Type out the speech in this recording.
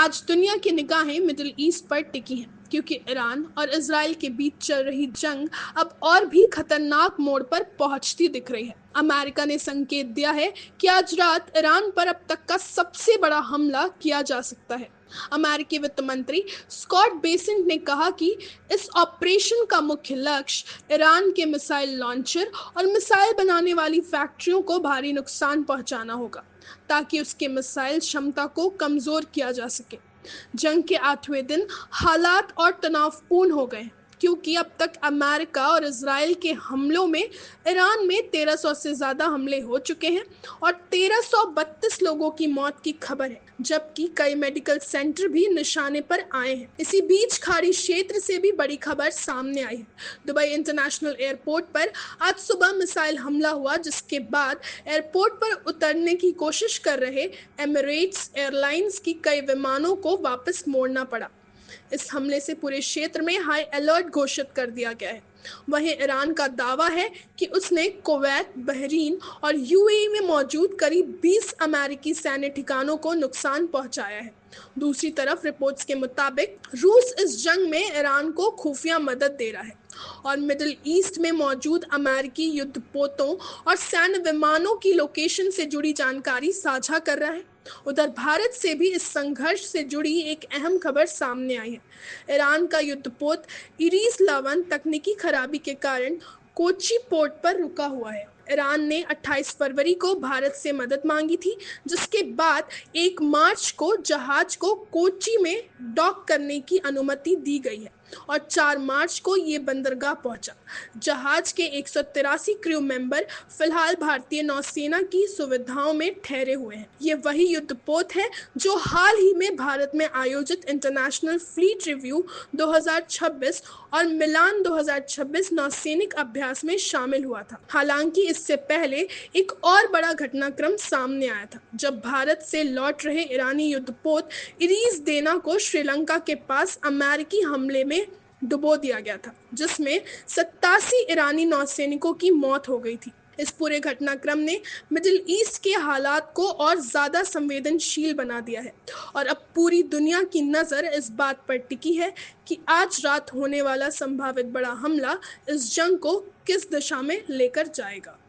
आज दुनिया की निगाहें मिडिल ईस्ट पर टिकी हैं क्योंकि ईरान और इजराइल के बीच चल रही जंग अब और भी खतरनाक मोड़ पर पहुंचती दिख रही है। अमेरिका ने संकेत दिया है कि आज रात ईरान पर अब तक का सबसे बड़ा हमला किया जा सकता है। अमेरिकी वित्त मंत्री स्कॉट बेसेंट ने कहा कि इस ऑपरेशन का मुख्य लक्ष्य ईरान के मिसाइल लॉन्चर और मिसाइल बनाने वाली फैक्ट्रियों को भारी नुकसान पहुंचाना होगा, ताकि उसके मिसाइल क्षमता को कमजोर किया जा सके। जंग के 8वें दिन हालात और तनावपूर्ण हो गए क्योंकि अब तक अमेरिका और इजराइल के हमलों में ईरान में 1300 से ज्यादा हमले हो चुके हैं और 1332 लोगों की मौत की खबर है, जबकि कई मेडिकल सेंटर भी निशाने पर आए हैं। इसी बीच खाड़ी क्षेत्र से भी बड़ी खबर सामने आई है। दुबई इंटरनेशनल एयरपोर्ट पर आज सुबह मिसाइल हमला हुआ, जिसके बाद एयरपोर्ट पर उतरने की कोशिश कर रहे एमिरेट्स एयरलाइंस की कई विमानों को वापस मोड़ना पड़ा। इस हमले से पूरे क्षेत्र में हाई अलर्ट घोषित कर दिया गया है। वहीं ईरान का दावा है कि उसने कुवैत, बहरीन और यूएई में मौजूद करीब 20 अमेरिकी सैन्य ठिकानों को नुकसान पहुंचाया है। दूसरी तरफ रिपोर्ट्स के मुताबिक रूस इस जंग में ईरान को खुफिया मदद दे रहा है और मिडिल ईस्ट में मौजूद अमेरिकी युद्धपोतों और सैन्य विमानों की लोकेशन से जुड़ी जानकारी साझा कर रहा है। उधर भारत से भी इस संघर्ष से जुड़ी एक अहम खबर सामने आई है। ईरान का युद्धपोत इरीस लावन तकनीकी खराबी के कारण कोची पोर्ट पर रुका हुआ है। ईरान ने 28 फरवरी को भारत से मदद मांगी थी, जिसके बाद 1 मार्च को जहाज को कोची में डॉक करने की अनुमति दी गई है और 4 मार्च को ये बंदरगाह पहुंचा। जहाज के 183 क्रू मेंबर फिलहाल भारतीय नौसेना की सुविधाओं में ठहरे हुए हैं। ये वही युद्धपोत है जो हाल ही में भारत में आयोजित इंटरनेशनल फ्लीट रिव्यू 2026 और मिलान 2026 नौसैनिक अभ्यास में शामिल हुआ था। हालांकि इससे पहले एक और बड़ा घटनाक्रम सामने आया था, जब भारत से लौट रहे ईरानी युद्धपोत इरीस देना को श्रीलंका के पास अमेरिकी हमले में डुबो दिया गया था, जिसमें 87 ईरानी नौसैनिकों की मौत हो गई थी। इस पूरे घटनाक्रम ने मिडिल ईस्ट के हालात को और ज्यादा संवेदनशील बना दिया है और अब पूरी दुनिया की नजर इस बात पर टिकी है कि आज रात होने वाला संभावित बड़ा हमला इस जंग को किस दिशा में लेकर जाएगा।